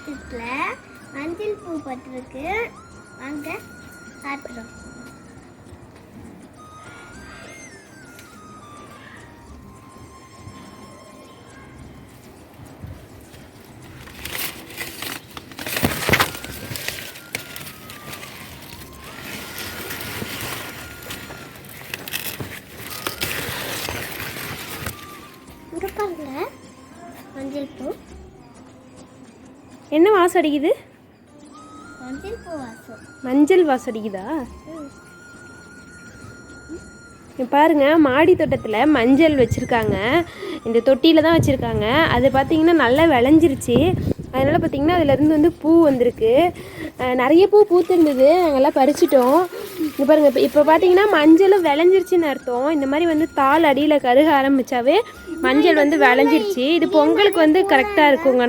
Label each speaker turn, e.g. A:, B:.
A: தோட்டத்தில் மஞ்சள் பூ பட்டிருக்கு. வாங்க காட்டுறோம். இங்கே பாருங்க மஞ்சள் பூ.
B: என்ன வாசம் அடிக்குது?
A: மஞ்சள் பூ வாசம்.
B: மஞ்சள் வாசம் அடிக்குதா? பாருங்க, மாடி தோட்டத்தில் மஞ்சள் வச்சுருக்காங்க. இந்த தொட்டியில் தான் வச்சுருக்காங்க. அது பார்த்திங்கன்னா நல்லா விளைஞ்சிருச்சு. அதனால் பார்த்திங்கன்னா அதுலேருந்து வந்து பூ வந்திருக்கு. நிறைய பூ பூத்துருந்தது, நாங்கள்லாம் பறிச்சிட்டோம். இங்கே பாருங்கள், இப்போ பார்த்திங்கன்னா மஞ்சளும் விளைஞ்சிருச்சுன்னு அர்த்தம். இந்த மாதிரி வந்து தாள் அடியில் கருக ஆரம்பித்தாவே மஞ்சள் வந்து விளைஞ்சிருச்சு. இது பொங்கலுக்கு வந்து கரெக்டாக இருக்குங்க.